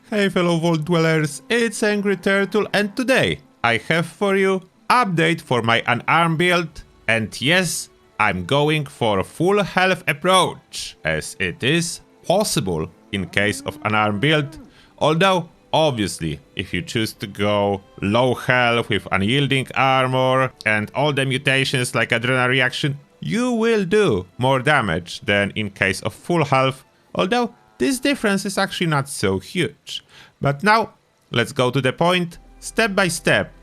Hey fellow Vault Dwellers, it's Angry Turtle, and today I have for you update for my unarmed build, and yes, I'm going for a full health approach, as it is possible in case of unarmed build, although obviously if you choose to go low health with unyielding armor and all the mutations like adrenaline reaction, you will do more damage than in case of full health, although this difference is actually not so huge. But now, let's go to the point, step by step,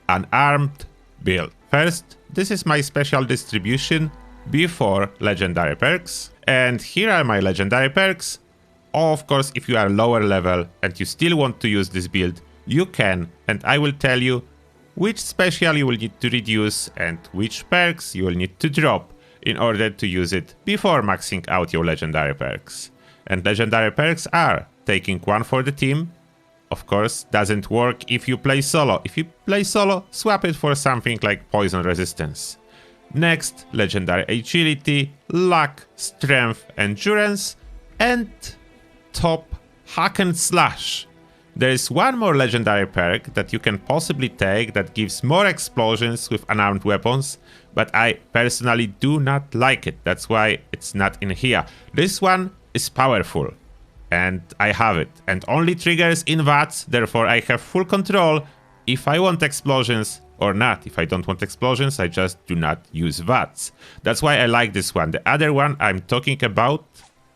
unarmed build. First, this is my special distribution before legendary perks, and here are my legendary perks. Of course, if you are lower level and you still want to use this build, you can, and I will tell you which special you will need to reduce and which perks you will need to drop in order to use it before maxing out your legendary perks. And legendary perks are taking one for the team. Of course, doesn't work if you play solo. If you play solo, swap it for something like poison resistance. Next, legendary agility, luck, strength, endurance, and top hack and slash. There is one more legendary perk that you can possibly take that gives more explosions with unarmed weapons, but I personally do not like it. That's why it's not in here. This one is powerful, and I have it, and only triggers in VATS, therefore I have full control if I want explosions or not. If I don't want explosions, I just do not use VATS. That's why I like this one. The other one I'm talking about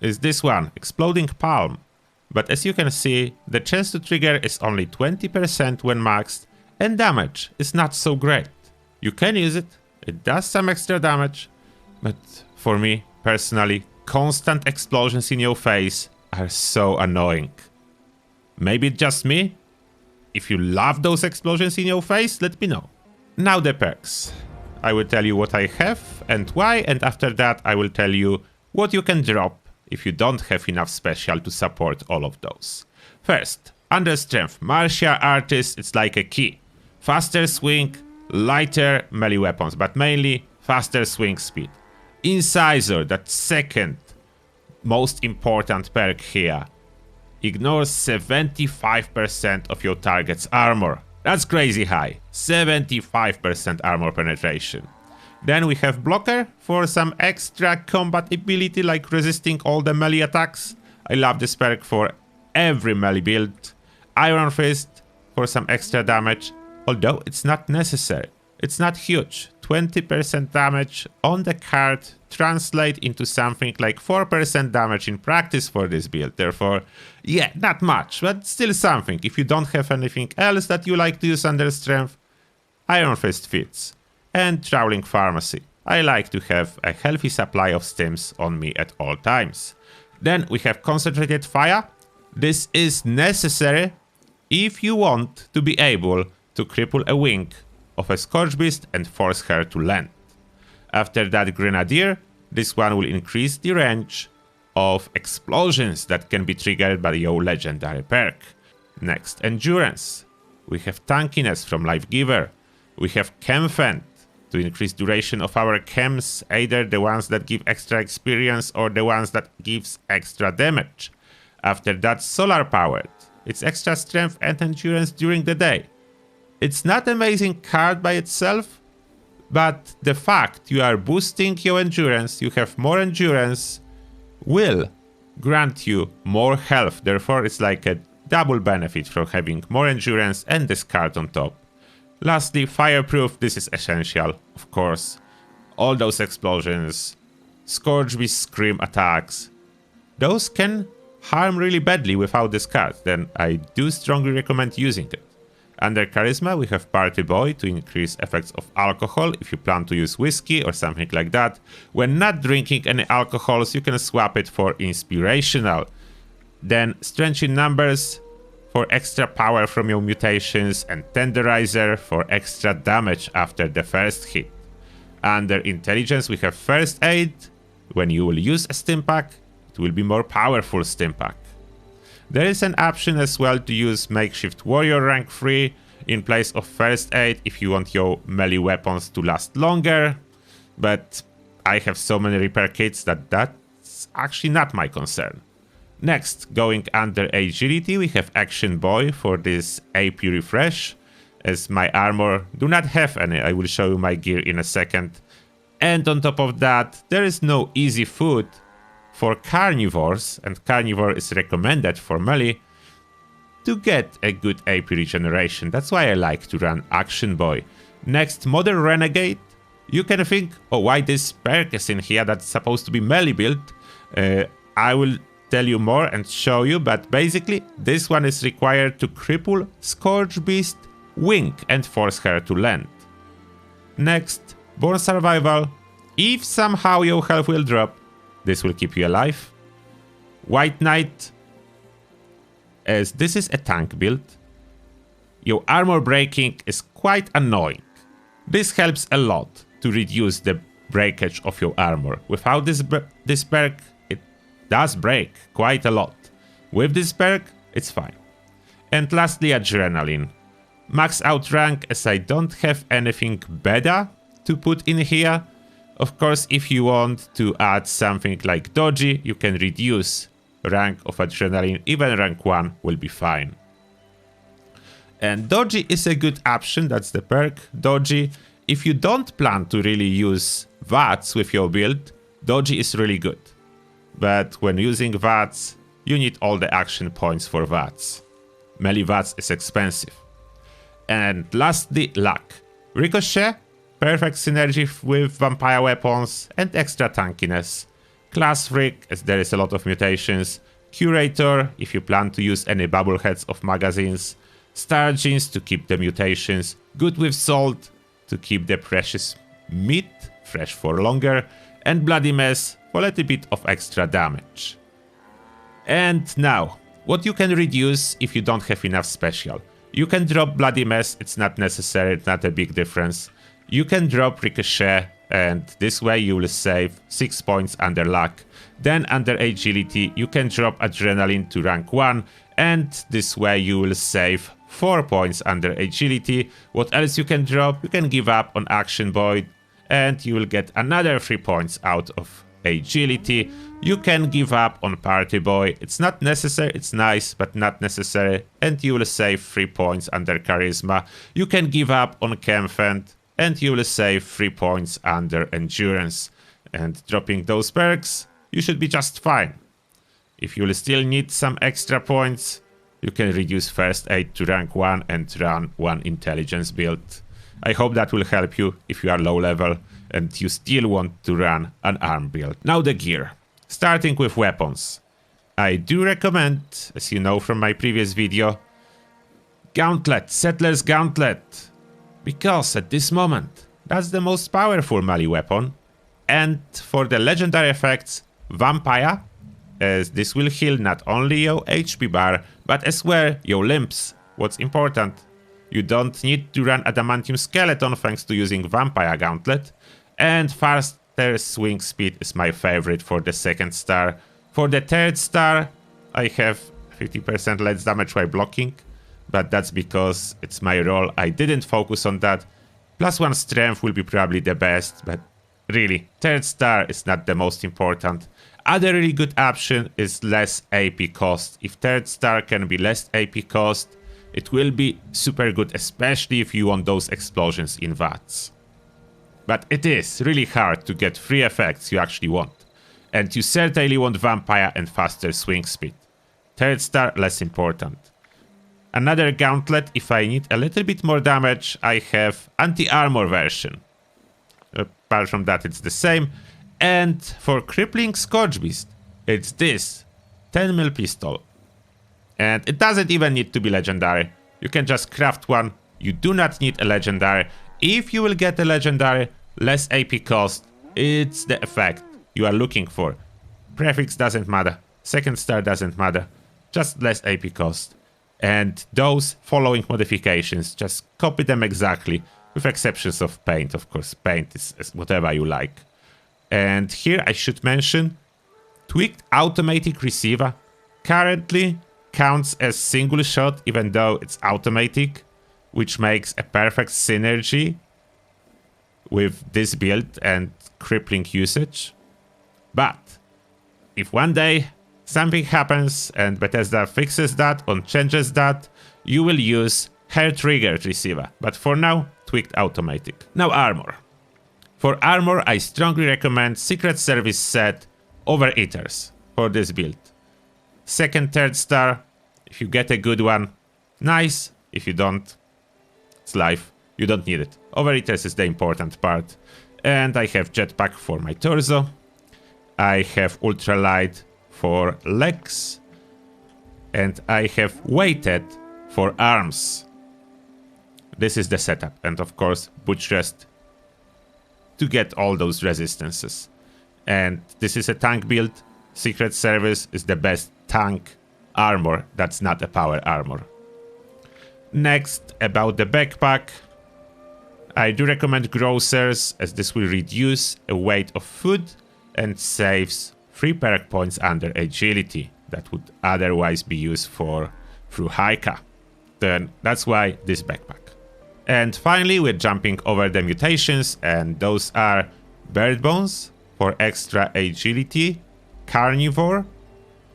is this one, Exploding Palm. But as you can see, the chance to trigger is only 20% when maxed, and damage is not so great. You can use it, it does some extra damage, but for me, personally, constant explosions in your face are so annoying. Maybe it's just me? If you love those explosions in your face, let me know. Now the perks. I will tell you what I have and why, and after that I will tell you what you can drop if you don't have enough special to support all of those. First, under strength, martial artist, it's like a key. Faster swing, lighter melee weapons, but mainly faster swing speed. Incisor, that second most important perk here, ignores 75% of your target's armor. That's crazy high, 75% armor penetration. Then we have blocker for some extra combat ability like resisting all the melee attacks. I love this perk for every melee build. Iron Fist for some extra damage, although it's not necessary. It's not huge. 20% damage on the card translate into something like 4% damage in practice for this build. Therefore, yeah, not much, but still something. If you don't have anything else that you like to use under strength, Iron Fist fits. And Trawling Pharmacy. I like to have a healthy supply of stims on me at all times. Then we have Concentrated Fire. This is necessary if you want to be able to cripple a wing of a Scorch Beast and force her to land. After that, Grenadier. This one will increase the range of explosions that can be triggered by your legendary perk. Next, Endurance. We have Tankiness from Life Giver. We have Chem Fend to increase duration of our chems, either the ones that give extra experience or the ones that gives extra damage. After that, Solar Powered. It's extra strength and endurance during the day. It's not an amazing card by itself, but the fact you are boosting your endurance, you have more endurance, will grant you more health. Therefore, it's like a double benefit from having more endurance and this card on top. Lastly, Fireproof. This is essential, of course. All those explosions, Scorch Beast Scream attacks, those can harm really badly without this card. Then I do strongly recommend using it. Under Charisma, we have Party Boy to increase effects of alcohol if you plan to use whiskey or something like that. When not drinking any alcohols, you can swap it for Inspirational. Then Strength in Numbers for extra power from your mutations, and Tenderizer for extra damage after the first hit. Under Intelligence, we have First Aid. When you will use a stim pack, it will be more powerful stim pack. There is an option as well to use Makeshift Warrior rank 3 in place of First Aid if you want your melee weapons to last longer, but I have so many repair kits that that's actually not my concern. Next, going under agility, we have Action Boy for this AP refresh, as my armor do not have any. I will show you my gear in a second. And on top of that, there is no easy food for carnivores, and carnivore is recommended for melee, to get a good AP regeneration. That's why I like to run Action Boy. Next, Modern Renegade. You can think, oh, why this perk is in here that's supposed to be melee build? I will tell you more and show you, but basically this one is required to cripple Scourge Beast, Wink, and force her to land. Next, Born Survival. If somehow your health will drop, this will keep you alive. White Knight. As this is a tank build, your armor breaking is quite annoying. This helps a lot to reduce the breakage of your armor. Without this perk, it does break quite a lot. With this perk, it's fine. And lastly, Adrenaline. Max out rank, as I don't have anything better to put in here. Of course, if you want to add something like Dodgy, you can reduce rank of Adrenaline. Even rank 1 will be fine. And Dodgy is a good option, that's the perk, Dodgy. If you don't plan to really use VATS with your build, Dodgy is really good. But when using VATS, you need all the action points for VATS. Melee VATS is expensive. And lastly, Luck. Ricochet, perfect synergy with vampire weapons and extra tankiness. Class Freak, as there is a lot of mutations. Curator, if you plan to use any bubbleheads of magazines. Star Genes to keep the mutations. Good with Salt to keep the precious meat fresh for longer. And Bloody Mess for a little bit of extra damage. And now, what you can reduce if you don't have enough special. You can drop Bloody Mess, it's not necessary, it's not a big difference. You can drop Ricochet, and this way you will save 6 points under Luck. Then under Agility, you can drop Adrenaline to rank 1, and this way you will save 4 points under Agility. What else you can drop? You can give up on Action Boy, and you will get another 3 points out of Agility. You can give up on Party Boy. It's not necessary, it's nice, but not necessary. And you will save 3 points under Charisma. You can give up on Camfend, and you will save 3 points under Endurance. And dropping those perks, you should be just fine. If you will still need some extra points, you can reduce First Aid to rank 1 and run 1 Intelligence build. I hope that will help you if you are low level and you still want to run an arm build. Now the gear. Starting with weapons. I do recommend, as you know from my previous video, Gauntlet, Settler's Gauntlet. Because at this moment, that's the most powerful melee weapon. And for the legendary effects, Vampire, as this will heal not only your HP bar, but as well your limbs. What's important, you don't need to run Adamantium Skeleton thanks to using Vampire Gauntlet. And faster swing speed is my favorite for the 2nd star. For the 3rd star, I have 50% less damage while blocking, but that's because it's my role. I didn't focus on that. +1 strength will be probably the best, but really, 3rd star is not the most important. Other really good option is less AP cost. If 3rd star can be less AP cost, it will be super good, especially if you want those explosions in VATS. But it is really hard to get 3 effects you actually want. And you certainly want Vampire and faster swing speed. 3rd star, less important. Another Gauntlet, if I need a little bit more damage, I have anti-armor version. Apart from that, it's the same. And for crippling Scourge Beast, it's this 10mm pistol. And it doesn't even need to be legendary. You can just craft one. You do not need a legendary. If you will get a legendary, less AP cost, it's the effect you are looking for. Prefix doesn't matter. 2nd star doesn't matter. Just less AP cost. And those following modifications, just copy them exactly, with exceptions of paint. Of course, paint is whatever you like. And here I should mention, tweaked automatic receiver currently counts as single shot even though it's automatic, which makes a perfect synergy with this build and crippling usage. But if one day something happens and Bethesda fixes that or changes that, you will use hair-triggered receiver. But for now, tweaked automatic. Now armor. For armor, I strongly recommend Secret Service set Overeaters for this build. Second, third star, if you get a good one, nice. If you don't, it's life. You don't need it. Overeaters is the important part. And I have jetpack for my torso. I have ultralight for legs. And I have weighted for arms. This is the setup. And of course, butch rest to get all those resistances. And this is a tank build. Secret Service is the best tank armor that's not a power armor. Next, about the backpack. I do recommend grocers, as this will reduce the weight of food and saves 3 perk points under agility that would otherwise be used for through Haika. Then that's why this backpack. And finally, we're jumping over the mutations, and those are bird bones for extra agility, carnivore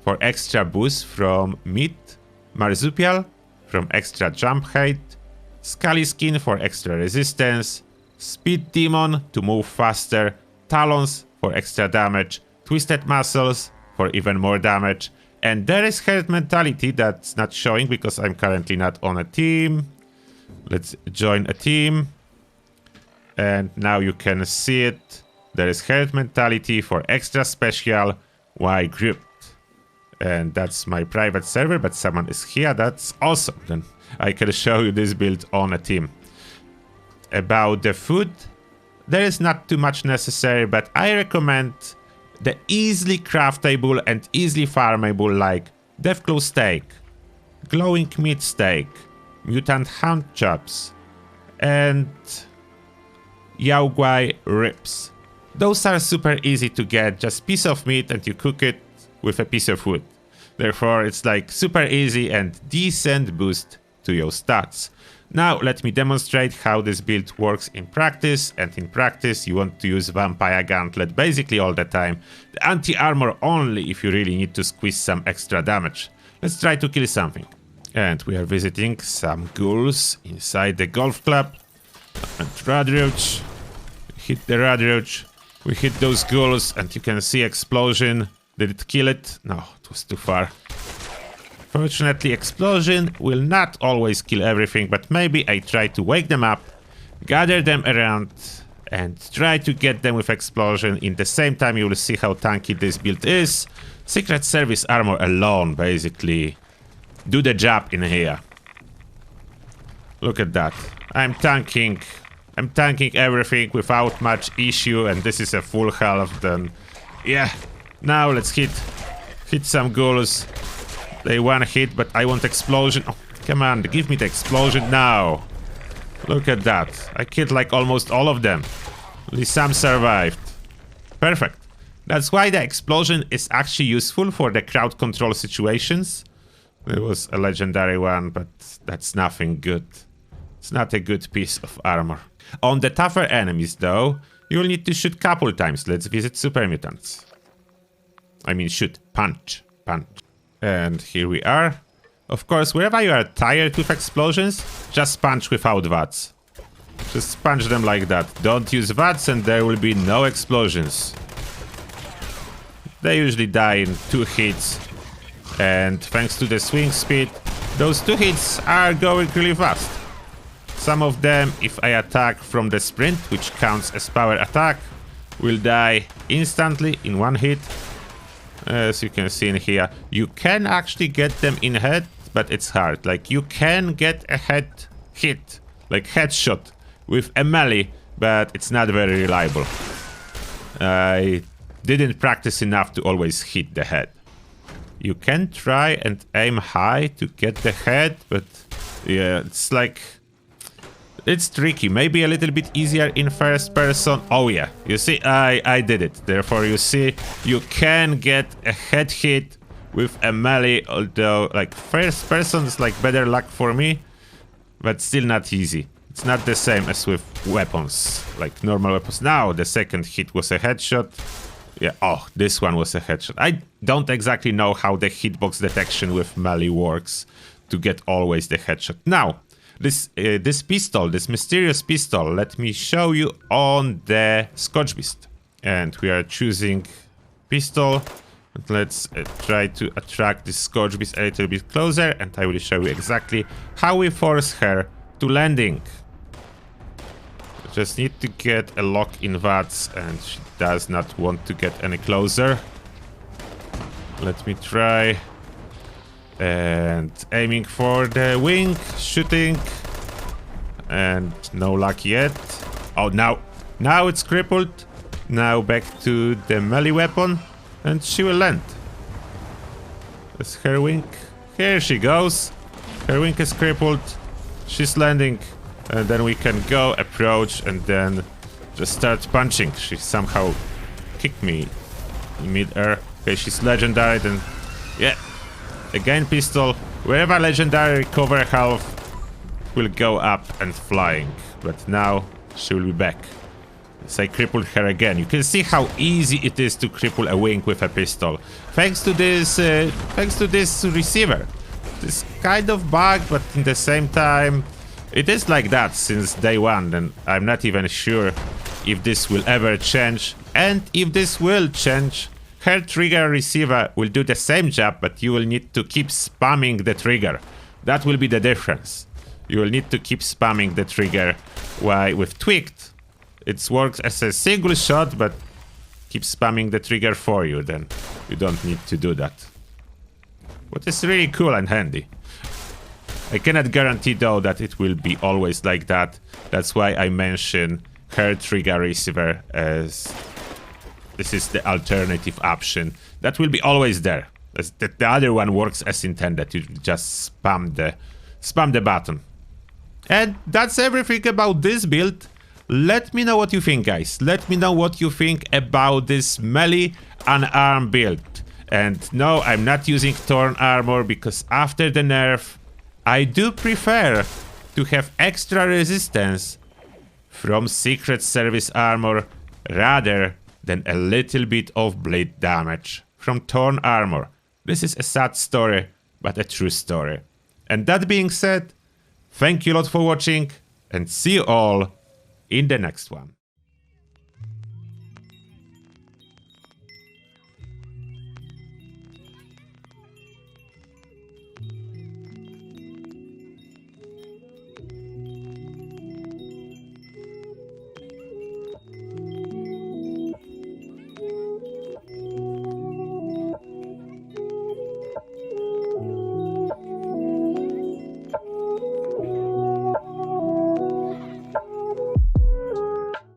for extra boost from meat, marsupial from extra jump height, scaly skin for extra resistance, speed demon to move faster, talons for extra damage, twisted muscles for even more damage, and there is herd mentality that's not showing because I'm currently not on a team. Let's join a team, and now you can see it. There is herd mentality for extra special Y grouped. And that's my private server, but someone is here. That's awesome. Then I can show you this build on a team. About the food, there is not too much necessary, but I recommend the easily craftable and easily farmable like Deathclaw steak, glowing meat steak, mutant hand chops, and Yaoguai ribs. Those are super easy to get, just piece of meat and you cook it with a piece of wood. Therefore, it's like super easy and decent boost to your stats. Now, let me demonstrate how this build works in practice. And in practice, you want to use Vampire Gauntlet basically all the time. The anti-armor only if you really need to squeeze some extra damage. Let's try to kill something. And we are visiting some ghouls inside the golf club. And Radroach. Hit the Radroach. We hit those ghouls and you can see explosion. Did it kill it? No, it was too far. Fortunately, explosion will not always kill everything, but maybe I try to wake them up, gather them around, and try to get them with explosion. In the same time, you will see how tanky this build is. Secret Service armor alone, basically, do the job in here. Look at that. I'm tanking everything without much issue, and this is a full health. Then, yeah. Now let's hit some ghouls. They one hit, but I want explosion. Oh, come on, give me the explosion now. Look at that. I killed like almost all of them. Only some survived. Perfect. That's why the explosion is actually useful for the crowd control situations. There was a legendary one, but that's nothing good. It's not a good piece of armor. On the tougher enemies, though, you'll need to shoot couple times. Let's visit super mutants. I mean, shoot. Punch. And here we are. Of course, wherever you are tired with explosions, just punch without VATS. Just punch them like that. Don't use VATS and there will be no explosions. They usually die in 2 hits. And thanks to the swing speed, those 2 hits are going really fast. Some of them, if I attack from the sprint, which counts as power attack, will die instantly in 1 hit. As you can see in here, you can actually get them in head, but it's hard. Like, you can get a head hit, like headshot, with a melee, but it's not very reliable. I didn't practice enough to always hit the head. You can try and aim high to get the head, but yeah, it's like... it's tricky. Maybe a little bit easier in first person. Oh yeah, you see, I did it. Therefore, you see, you can get a head hit with a melee, although like first person is like better luck for me, but still not easy. It's not the same as with weapons, like normal weapons. Now the second hit was a headshot. Yeah, oh, this one was a headshot. I don't exactly know how the hitbox detection with melee works to get always the headshot. Now, this pistol, this mysterious pistol, let me show you on the Scotch Beast. And we are choosing pistol. Let's try to attract the Scotch Beast a little bit closer, and I will show you exactly how we force her to landing. Just need to get a lock in VATS, and she does not want to get any closer. Let me try. And aiming for the wing, shooting. And no luck yet. Oh, now it's crippled. Now back to the melee weapon, and she will land. Is her wing? Here she goes. Her wing is crippled. She's landing. And then we can go, approach, and then just start punching. She somehow kicked me in mid-air. Okay, she's legendary, then... Yeah. Again, pistol. Wherever legendary recover health will go up and flying. But now she will be back. So I crippled her again. You can see how easy it is to cripple a wing with a pistol. Thanks to this receiver. This kind of bug, but in the same time... It is like that since day one, and I'm not even sure if this will ever change. And if this will change, her trigger receiver will do the same job, but you will need to keep spamming the trigger. That will be the difference. You will need to keep spamming the trigger. While with Tweaked, it works as a single shot, but keep spamming the trigger for you, then you don't need to do that. What is really cool and handy. I cannot guarantee though that it will be always like that. That's why I mention her trigger receiver as this is the alternative option. That will be always there. The other one works as intended. You just spam the button. And that's everything about this build. Let me know what you think, guys. Let me know what you think about this melee unarmed build. And no, I'm not using Torn Armor because after the nerf, I do prefer to have extra resistance from Secret Service armor rather than a little bit of blade damage from Torn Armor. This is a sad story, but a true story. And that being said, thank you a lot for watching, and see you all in the next one.